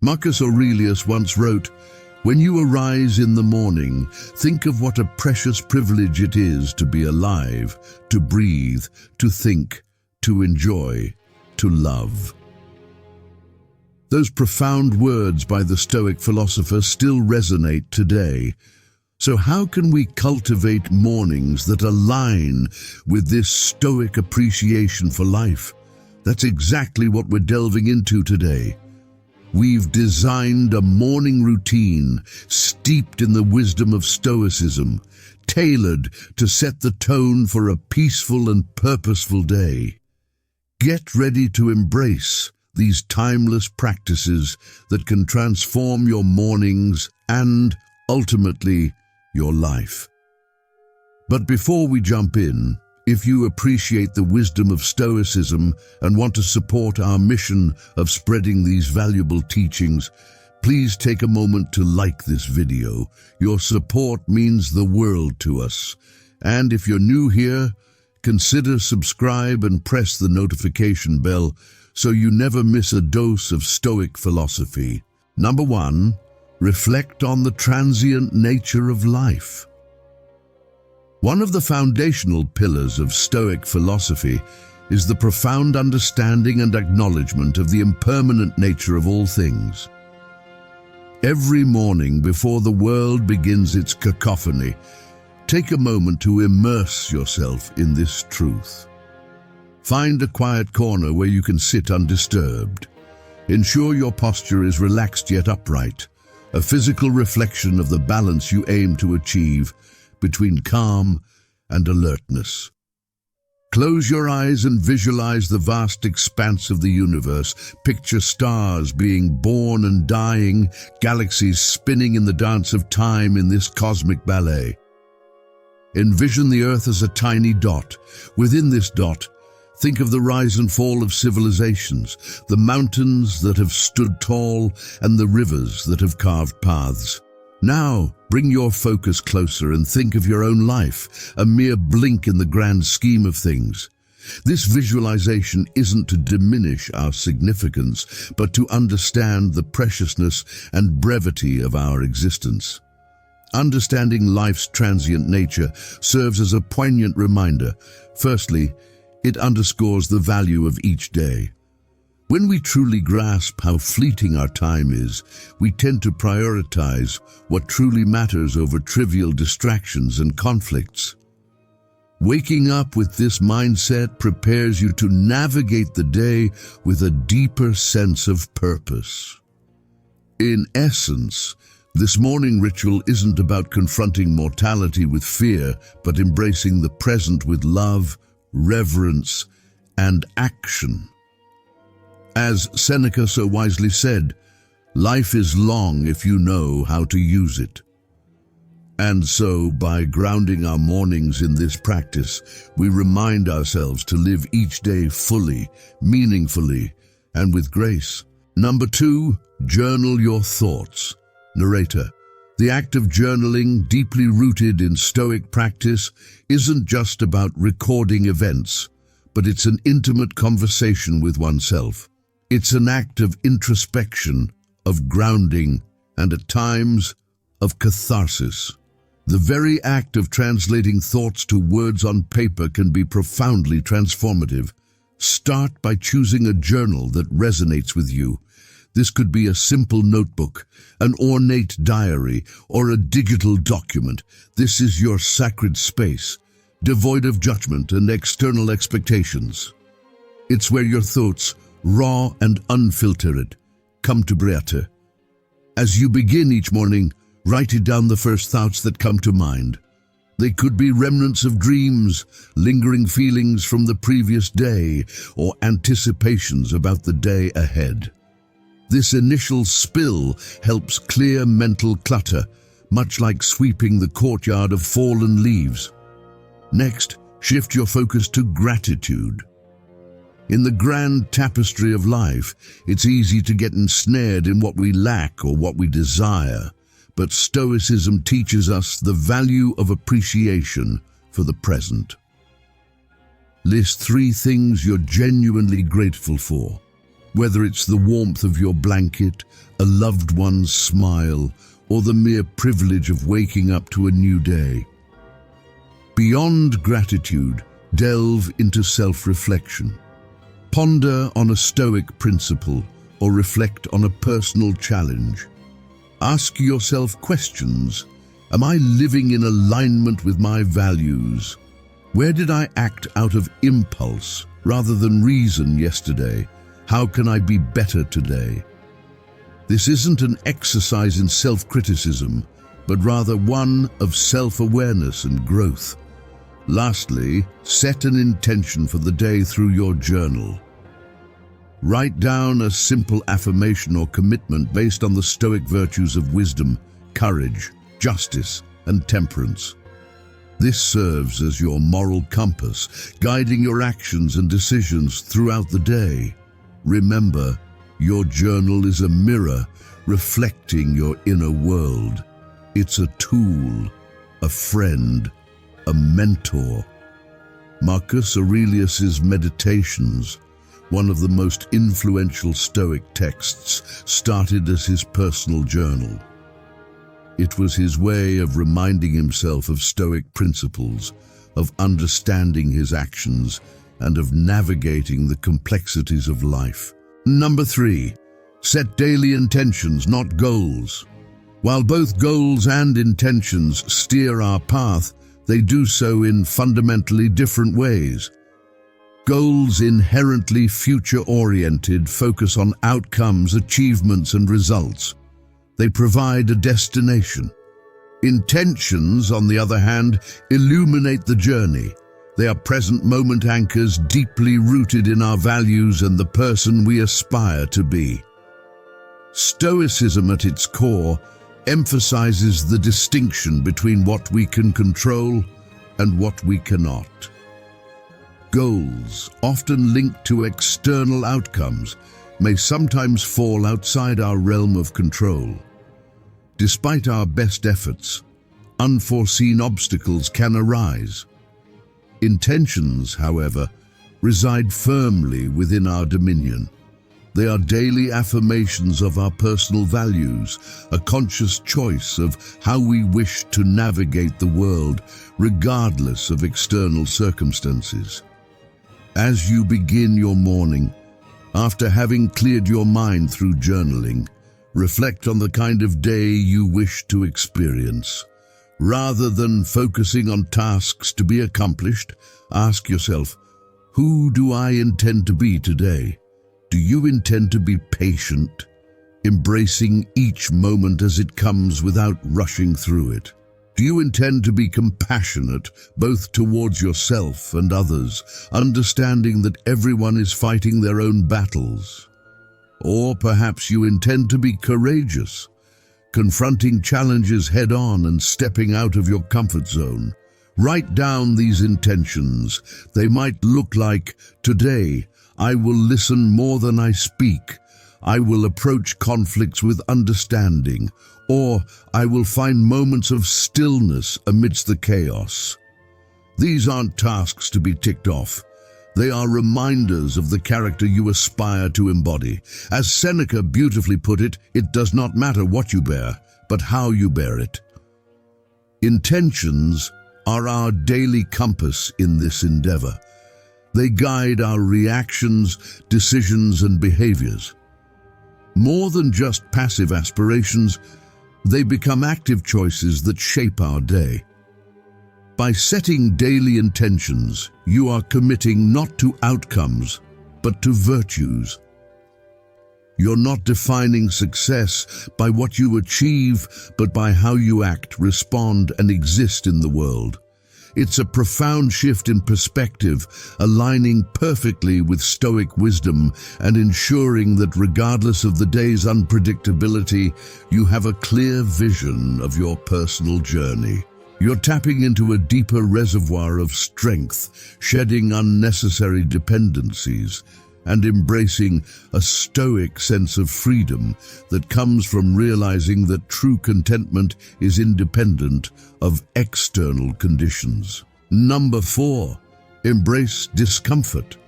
Marcus Aurelius once wrote, "When you arise in the morning, think of what a precious privilege it is to be alive, to breathe, to think, to enjoy, to love." Those profound words by the Stoic philosopher still resonate today. So how can we cultivate mornings that align with this Stoic appreciation for life? That's exactly what we're delving into today. We've designed a morning routine steeped in the wisdom of Stoicism, tailored to set the tone for a peaceful and purposeful day. Get ready to embrace these timeless practices that can transform your mornings and, ultimately, your life. But before we jump in, if you appreciate the wisdom of Stoicism and want to support our mission of spreading these valuable teachings, please take a moment to like this video. Your support means the world to us. And if you're new here, consider subscribe and press the notification bell so you never miss a dose of Stoic philosophy. Number 1, reflect on the transient nature of life. One of the foundational pillars of Stoic philosophy is the profound understanding and acknowledgement of the impermanent nature of all things. Every morning before the world begins its cacophony, take a moment to immerse yourself in this truth. Find a quiet corner where you can sit undisturbed. Ensure your posture is relaxed yet upright, a physical reflection of the balance you aim to achieve between calm and alertness. Close your eyes and visualize the vast expanse of the universe. Picture stars being born and dying, galaxies spinning in the dance of time in this cosmic ballet. Envision the Earth as a tiny dot. Within this dot, think of the rise and fall of civilizations, the mountains that have stood tall and the rivers that have carved paths. Now, bring your focus closer and think of your own life, a mere blink in the grand scheme of things. This visualization isn't to diminish our significance, but to understand the preciousness and brevity of our existence. Understanding life's transient nature serves as a poignant reminder. Firstly, it underscores the value of each day. When we truly grasp how fleeting our time is, we tend to prioritize what truly matters over trivial distractions and conflicts. Waking up with this mindset prepares you to navigate the day with a deeper sense of purpose. In essence, this morning ritual isn't about confronting mortality with fear, but embracing the present with love, reverence, and action. As Seneca so wisely said, life is long if you know how to use it. And so, by grounding our mornings in this practice, we remind ourselves to live each day fully, meaningfully, and with grace. Number 2, journal your thoughts. Narrator. The act of journaling, deeply rooted in Stoic practice, isn't just about recording events, but it's an intimate conversation with oneself. It's an act of introspection, of grounding, and at times, of catharsis. The very act of translating thoughts to words on paper can be profoundly transformative. Start by choosing a journal that resonates with you. This could be a simple notebook, an ornate diary, or a digital document. This is your sacred space, devoid of judgment and external expectations. It's where your thoughts, raw and unfiltered, come to breath. As you begin each morning, write down the first thoughts that come to mind. They could be remnants of dreams, lingering feelings from the previous day, or anticipations about the day ahead. This initial spill helps clear mental clutter, much like sweeping the courtyard of fallen leaves. Next, shift your focus to gratitude. In the grand tapestry of life, it's easy to get ensnared in what we lack or what we desire, but Stoicism teaches us the value of appreciation for the present. List 3 things you're genuinely grateful for. Whether it's the warmth of your blanket, a loved one's smile, or the mere privilege of waking up to a new day. Beyond gratitude, delve into self-reflection. Ponder on a Stoic principle or reflect on a personal challenge. Ask yourself questions. Am I living in alignment with my values? Where did I act out of impulse rather than reason yesterday? How can I be better today? This isn't an exercise in self-criticism, but rather one of self-awareness and growth. Lastly, set an intention for the day through your journal. Write down a simple affirmation or commitment based on the Stoic virtues of wisdom, courage, justice, and temperance. This serves as your moral compass, guiding your actions and decisions throughout the day. Remember, your journal is a mirror reflecting your inner world. It's a tool, a friend, a mentor. Marcus Aurelius's Meditations, one of the most influential Stoic texts, started as his personal journal. It was his way of reminding himself of Stoic principles, of understanding his actions, and of navigating the complexities of life. Number 3, set daily intentions, not goals. While both goals and intentions steer our path, they do so in fundamentally different ways. Goals, inherently future-oriented, focus on outcomes, achievements, and results. They provide a destination. Intentions, on the other hand, illuminate the journey. They are present moment anchors deeply rooted in our values and the person we aspire to be. Stoicism at its core emphasizes the distinction between what we can control and what we cannot. Goals, often linked to external outcomes, may sometimes fall outside our realm of control. Despite our best efforts, unforeseen obstacles can arise. Intentions, however, reside firmly within our dominion. They are daily affirmations of our personal values, a conscious choice of how we wish to navigate the world, regardless of external circumstances. As you begin your morning, after having cleared your mind through journaling, reflect on the kind of day you wish to experience. Rather than focusing on tasks to be accomplished, ask yourself, who do I intend to be today? Do you intend to be patient, embracing each moment as it comes without rushing through it? Do you intend to be compassionate, both towards yourself and others, understanding that everyone is fighting their own battles? Or perhaps you intend to be courageous, confronting challenges head-on and stepping out of your comfort zone. Write down these intentions. They might look like, today, I will listen more than I speak. I will approach conflicts with understanding, or I will find moments of stillness amidst the chaos. These aren't tasks to be ticked off. They are reminders of the character you aspire to embody. As Seneca beautifully put it, it does not matter what you bear, but how you bear it. Intentions are our daily compass in this endeavor. They guide our reactions, decisions, and behaviors. More than just passive aspirations, they become active choices that shape our day. By setting daily intentions, you are committing not to outcomes, but to virtues. You're not defining success by what you achieve, but by how you act, respond, and exist in the world. It's a profound shift in perspective, aligning perfectly with Stoic wisdom and ensuring that regardless of the day's unpredictability, you have a clear vision of your personal journey. You're tapping into a deeper reservoir of strength, shedding unnecessary dependencies, and embracing a Stoic sense of freedom that comes from realizing that true contentment is independent of external conditions. Number 4, embrace discomfort.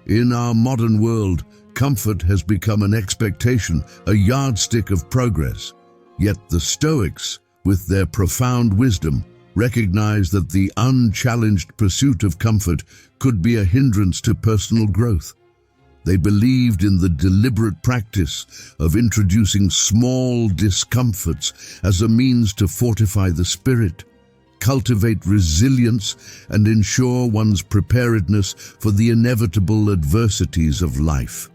In our modern world, comfort has become an expectation, a yardstick of progress. Yet the Stoics, with their profound wisdom, recognized that the unchallenged pursuit of comfort could be a hindrance to personal growth. They believed in the deliberate practice of introducing small discomforts as a means to fortify the spirit, cultivate resilience, and ensure one's preparedness for the inevitable adversities of life.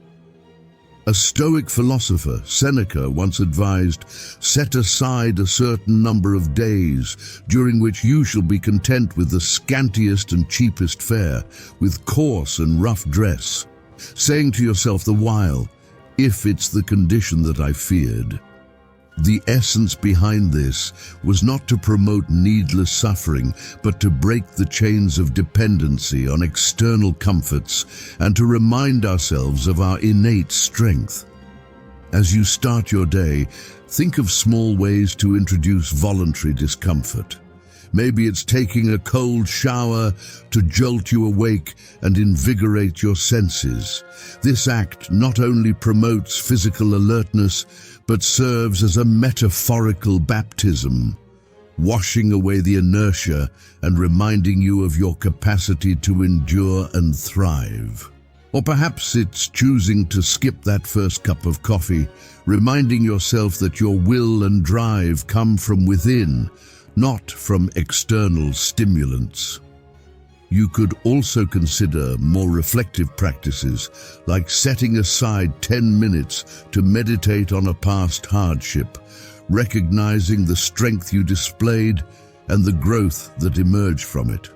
A Stoic philosopher, Seneca, once advised, "Set aside a certain number of days, during which you shall be content with the scantiest and cheapest fare, with coarse and rough dress, saying to yourself the while, 'If it's the condition that I feared.'" The essence behind this was not to promote needless suffering, but to break the chains of dependency on external comforts and to remind ourselves of our innate strength. As you start your day, think of small ways to introduce voluntary discomfort. Maybe it's taking a cold shower to jolt you awake and invigorate your senses. This act not only promotes physical alertness, but serves as a metaphorical baptism, washing away the inertia and reminding you of your capacity to endure and thrive. Or perhaps it's choosing to skip that first cup of coffee, reminding yourself that your will and drive come from within, not from external stimulants. You could also consider more reflective practices, like setting aside 10 minutes to meditate on a past hardship, recognizing the strength you displayed and the growth that emerged from it.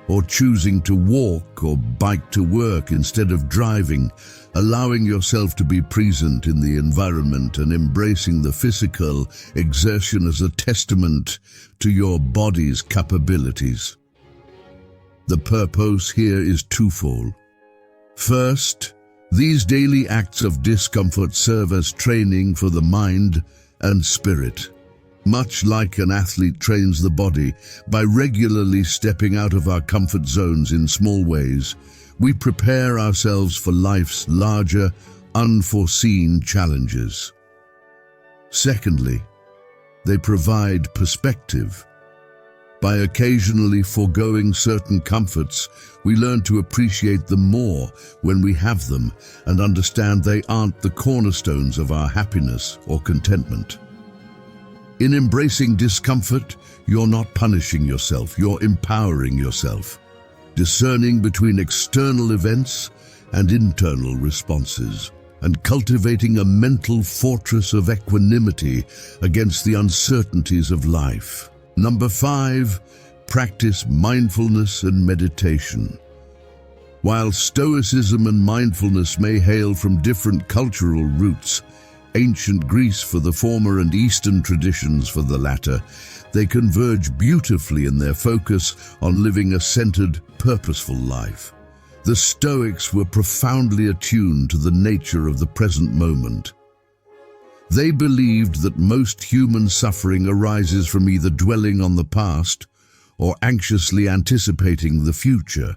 Or choosing to walk or bike to work instead of driving, allowing yourself to be present in the environment and embracing the physical exertion as a testament to your body's capabilities. The purpose here is twofold. First, these daily acts of discomfort serve as training for the mind and spirit. Much like an athlete trains the body, by regularly stepping out of our comfort zones in small ways, we prepare ourselves for life's larger, unforeseen challenges. Secondly, they provide perspective. By occasionally foregoing certain comforts, we learn to appreciate them more when we have them and understand they aren't the cornerstones of our happiness or contentment. In embracing discomfort, you're not punishing yourself, you're empowering yourself, discerning between external events and internal responses, and cultivating a mental fortress of equanimity against the uncertainties of life. Number 5, practice mindfulness and meditation. While Stoicism and mindfulness may hail from different cultural roots, ancient Greece for the former and Eastern traditions for the latter, they converge beautifully in their focus on living a centered, purposeful life. The Stoics were profoundly attuned to the nature of the present moment. They believed that most human suffering arises from either dwelling on the past or anxiously anticipating the future.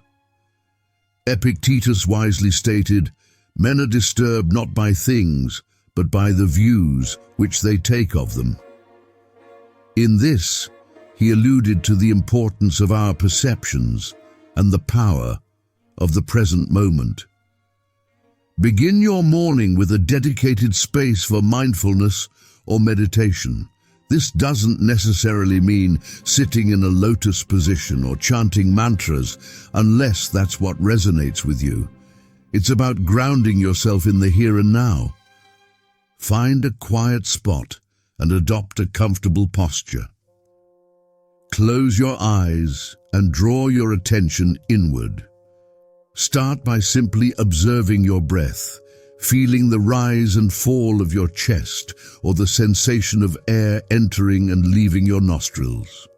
Epictetus wisely stated, "Men are disturbed not by things, but by the views which they take of them." In this, he alluded to the importance of our perceptions and the power of the present moment. Begin your morning with a dedicated space for mindfulness or meditation. This doesn't necessarily mean sitting in a lotus position or chanting mantras, unless that's what resonates with you. It's about grounding yourself in the here and now. Find a quiet spot and adopt a comfortable posture. Close your eyes and draw your attention inward. Start by simply observing your breath, feeling the rise and fall of your chest or the sensation of air entering and leaving your nostrils.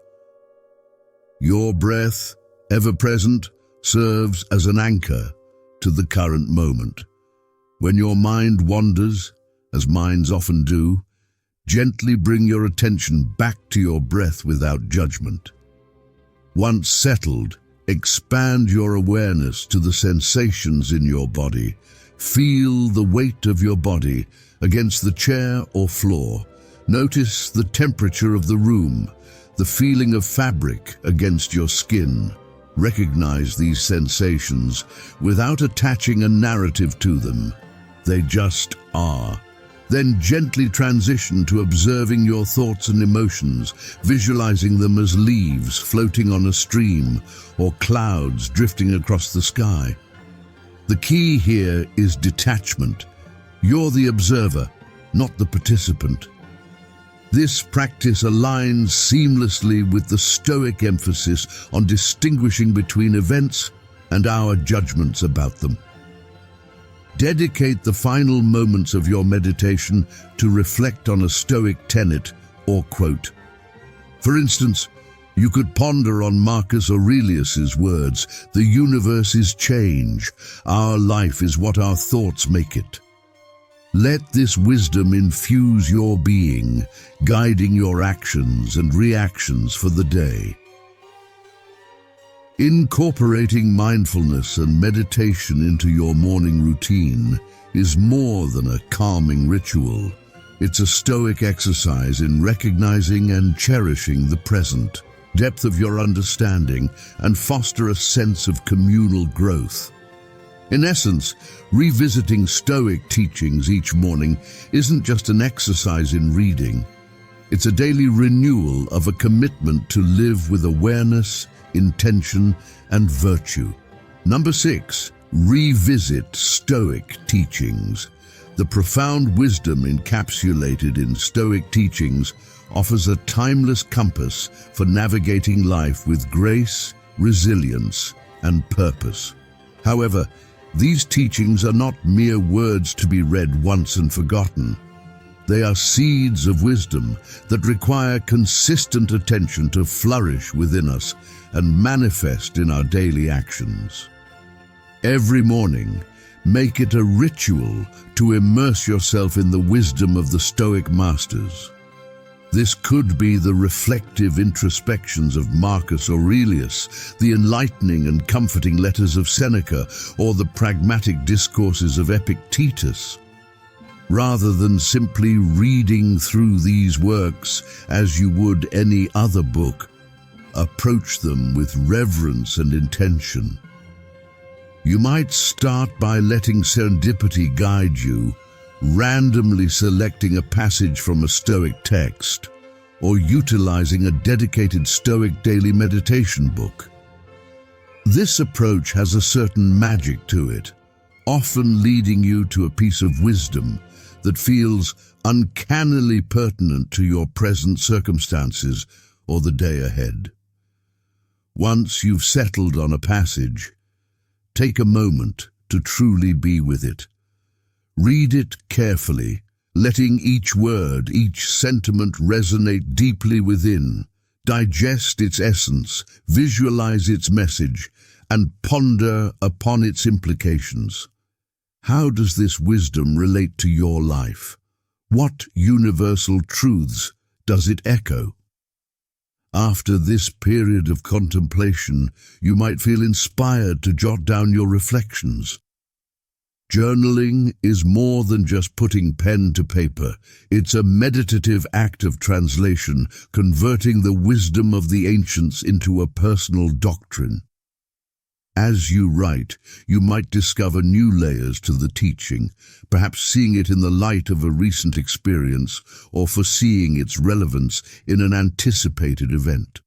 Your breath, ever present, serves as an anchor to the current moment. When your mind wanders, as minds often do, gently bring your attention back to your breath without judgment. Once settled, expand your awareness to the sensations in your body, Feel the weight of your body against the chair or floor. Notice the temperature of the room, the feeling of fabric against your skin. Recognize these sensations without attaching a narrative to them. They just are. Then gently transition to observing your thoughts and emotions, visualizing them as leaves floating on a stream or clouds drifting across the sky. The key here is detachment. You're the observer, not the participant. This practice aligns seamlessly with the Stoic emphasis on distinguishing between events and our judgments about them. Dedicate the final moments of your meditation to reflect on a Stoic tenet or quote. For instance, you could ponder on Marcus Aurelius's words, "The universe is change. Our life is what our thoughts make it." Let this wisdom infuse your being, guiding your actions and reactions for the day. Incorporating mindfulness and meditation into your morning routine is more than a calming ritual. It's a Stoic exercise in recognizing and cherishing the present, depth of your understanding, and foster a sense of communal growth. In essence, revisiting Stoic teachings each morning isn't just an exercise in reading. It's a daily renewal of a commitment to live with awareness, intention, and virtue. Number 6, revisit Stoic teachings. The profound wisdom encapsulated in Stoic teachings offers a timeless compass for navigating life with grace, resilience, and purpose. However, these teachings are not mere words to be read once and forgotten. They are seeds of wisdom that require consistent attention to flourish within us and manifest in our daily actions. Every morning, make it a ritual to immerse yourself in the wisdom of the Stoic masters. This could be the reflective introspections of Marcus Aurelius, the enlightening and comforting letters of Seneca, or the pragmatic discourses of Epictetus. Rather than simply reading through these works as you would any other book, approach them with reverence and intention. You might start by letting serendipity guide you, randomly selecting a passage from a Stoic text, or utilizing a dedicated Stoic daily meditation book. This approach has a certain magic to it, often leading you to a piece of wisdom that feels uncannily pertinent to your present circumstances or the day ahead. Once you've settled on a passage, take a moment to truly be with it. Read it carefully, letting each word, each sentiment resonate deeply within. Digest its essence, visualize its message, and ponder upon its implications. How does this wisdom relate to your life? What universal truths does it echo? After this period of contemplation, you might feel inspired to jot down your reflections. Journaling is more than just putting pen to paper. It's a meditative act of translation, converting the wisdom of the ancients into a personal doctrine. As you write, you might discover new layers to the teaching, perhaps seeing it in the light of a recent experience or foreseeing its relevance in an anticipated event.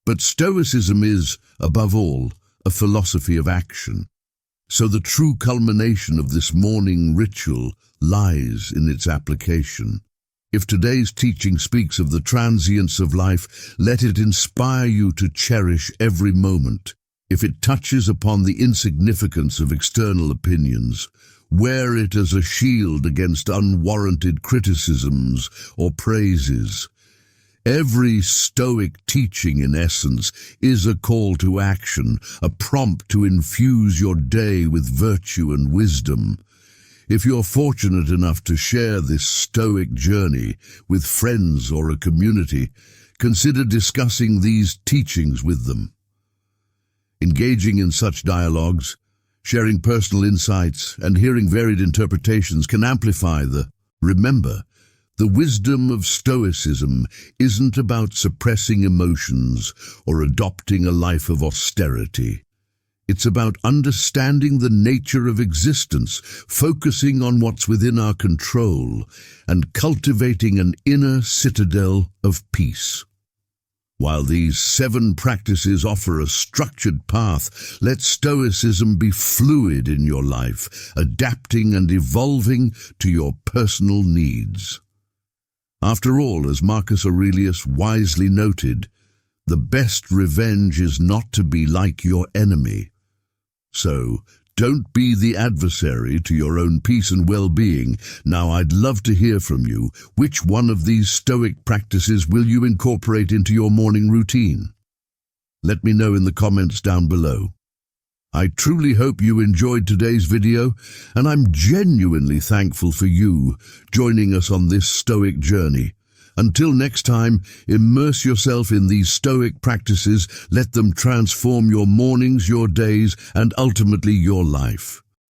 But Stoicism is, above all, a philosophy of action. So the true culmination of this morning ritual lies in its application. If today's teaching speaks of the transience of life, let it inspire you to cherish every moment. If it touches upon the insignificance of external opinions, wear it as a shield against unwarranted criticisms or praises. Every Stoic teaching, in essence, is a call to action, a prompt to infuse your day with virtue and wisdom. If you're fortunate enough to share this Stoic journey with friends or a community, consider discussing these teachings with them. Engaging in such dialogues Sharing personal insights and hearing varied interpretations can amplify the. Remember, the wisdom of Stoicism isn't about suppressing emotions or adopting a life of austerity. It's about understanding the nature of existence, focusing on what's within our control, and cultivating an inner citadel of peace. While these 7 practices offer a structured path, let Stoicism be fluid in your life, adapting and evolving to your personal needs. After all, as Marcus Aurelius wisely noted, the best revenge is not to be like your enemy. So, don't be the adversary to your own peace and well-being. Now, I'd love to hear from you. Which one of these Stoic practices will you incorporate into your morning routine? Let me know in the comments down below. I truly hope you enjoyed today's video, and I'm genuinely thankful for you joining us on this Stoic journey. Until next time, immerse yourself in these Stoic practices, let them transform your mornings, your days, and ultimately your life.